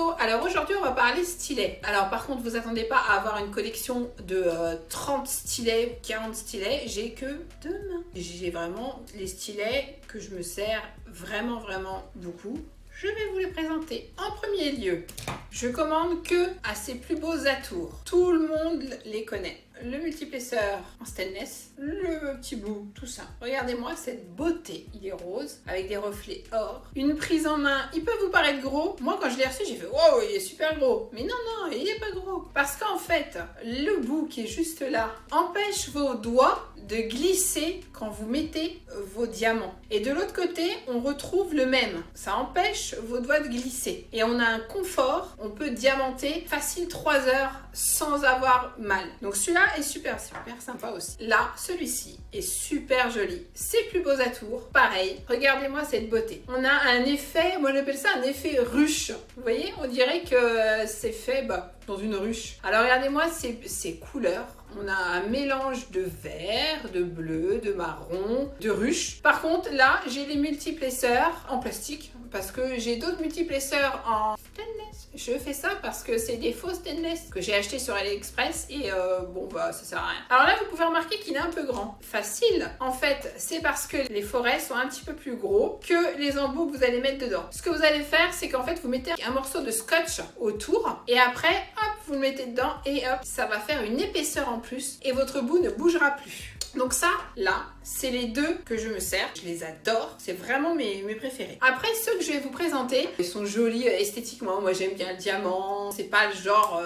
Hello! Alors aujourd'hui on va parler stylet. Alors par contre vous attendez pas à avoir une collection de 30 stylets ou 40 stylets, j'ai que 2 mains. J'ai vraiment les stylets que je me sers vraiment beaucoup. Je vais vous les présenter. En premier lieu, je commande que à ses plus beaux atours. Tout le monde les connaît. Le multiplesseur en stainless, le petit bout, tout ça. Regardez-moi cette beauté. Il est rose avec des reflets or. Une prise en main, il peut vous paraître gros. Moi, quand je l'ai reçu, j'ai fait « Wow, il est super gros !» Mais non, il est pas gros. Parce qu'en fait, le bout qui est juste là empêche vos doigts de glisser quand vous mettez vos diamants. Et de l'autre côté, on retrouve le même. Ça empêche vos doigts de glisser. Et on a un confort, on peut diamanter facile 3 heures sans avoir mal. Donc celui-là est super sympa aussi. Là, celui-ci est super joli. Ses plus beaux atours, pareil. Regardez-moi cette beauté. On a un effet, moi j'appelle ça un effet ruche. Vous voyez, on dirait que c'est fait dans une ruche. Alors regardez-moi ces couleurs. On a un mélange de vert, de bleu, de marron, de ruche. Par contre, là, j'ai les multiplesseurs en plastique parce que j'ai d'autres multiplesseurs en stainless. Je fais ça parce que c'est des faux stainless que j'ai acheté sur AliExpress et ça sert à rien. Alors là, vous pouvez remarquer qu'il est un peu grand. Facile. En fait, c'est parce que les forêts sont un petit peu plus gros que les embouts que vous allez mettre dedans. Ce que vous allez faire, c'est qu'en fait, vous mettez un morceau de scotch autour et après, hop, vous le mettez dedans et hop, ça va faire une épaisseur en plus et votre bout ne bougera plus. Donc ça, là, c'est les deux que je me sers. Je les adore. C'est vraiment mes préférés. Après, ceux que je vais vous présenter, ils sont jolis esthétiquement. Moi, j'aime bien le diamant. C'est pas le genre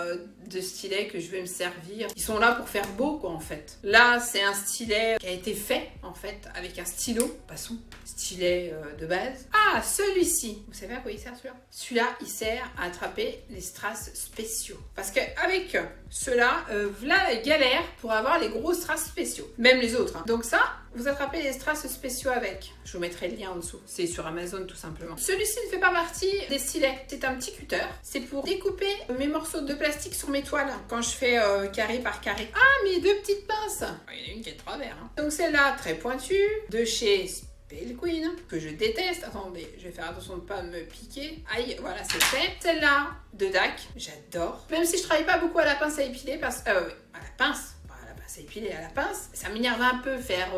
de stylet que je vais me servir. Ils sont là pour faire beau, quoi, en fait. Là, c'est un stylet qui a été fait, en fait, avec un stylo. Passons. Stylet de base. Ah, celui-ci. Vous savez à quoi il sert, celui-là? Celui-là, il sert à attraper les strass spéciaux. Parce qu'avec ceux-là, voilà la galère pour avoir les gros strass spéciaux. Même les autres. Hein. Donc ça, vous attrapez les strass spéciaux avec. Je vous mettrai le lien en dessous. C'est sur Amazon tout simplement. Celui-ci ne fait pas partie des stylets. C'est un petit cutter. C'est pour découper mes morceaux de plastique sur mes toiles. Quand je fais carré par carré. Ah, mes deux petites pinces. Il y en a une qui est de travers. Hein. Donc celle-là, très pointue. De chez Spellqueen, que je déteste. Attendez, je vais faire attention de ne pas me piquer. Aïe, voilà, c'est fait. Celle-là, de DAC. J'adore. Même si je travaille pas beaucoup à la pince à épiler parce que... à la pince. À épiler à la pince, ça m'énerve un peu faire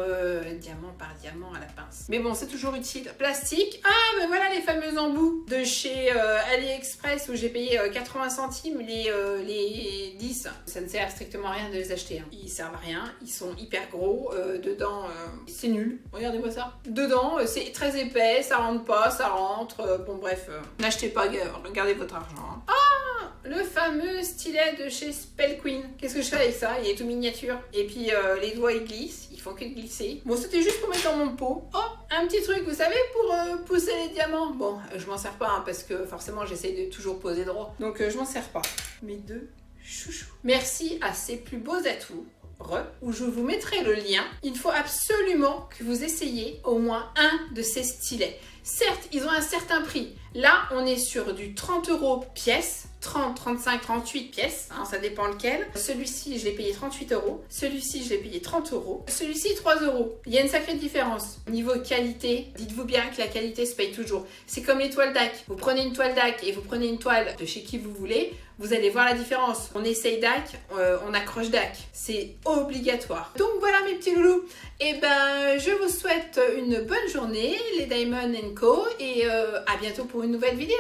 diamant par diamant à la pince. Mais bon, c'est toujours utile. Plastique. Ah, ben voilà les fameux embouts de chez AliExpress où j'ai payé 80 centimes les 10. Ça ne sert strictement à rien de les acheter. Hein. Ils servent à rien. Ils sont hyper gros. Dedans, c'est nul. Regardez-moi ça. Dedans, c'est très épais. Ça rentre pas, ça rentre. Bon, bref. N'achetez pas. Regardez votre argent. Hein. Ah, le fameux stylet de chez Spellqueen. Qu'est-ce que je fais avec ça? Il est tout miniature. Et puis les doigts ils glissent, ils font que de glisser. Bon, c'était juste pour mettre dans mon pot. Oh, un petit truc, vous savez, pour pousser les diamants. Bon, je m'en sers pas hein, parce que forcément j'essaye de toujours poser droit. Donc je m'en sers pas. Mes deux chouchous. Merci à ces plus beaux atours. Où je vous mettrai le lien. Il faut absolument que vous essayiez au moins un de ces stylets. Certes, ils ont un certain prix. Là, on est sur du 30 € pièce. 30, 35, 38 pièces, hein, ça dépend lequel. Celui-ci, je l'ai payé 38 €. Celui-ci, je l'ai payé 30 €. Celui-ci, 3 €. Il y a une sacrée différence. Niveau qualité, dites-vous bien que la qualité se paye toujours. C'est comme les toiles DAC. Vous prenez une toile DAC et vous prenez une toile de chez qui vous voulez, vous allez voir la différence. On essaye DAC, on accroche DAC. C'est obligatoire. Donc voilà mes petits loulous. Et ben, je vous souhaite une bonne journée, les Diamond & Co. Et à bientôt pour une nouvelle vidéo.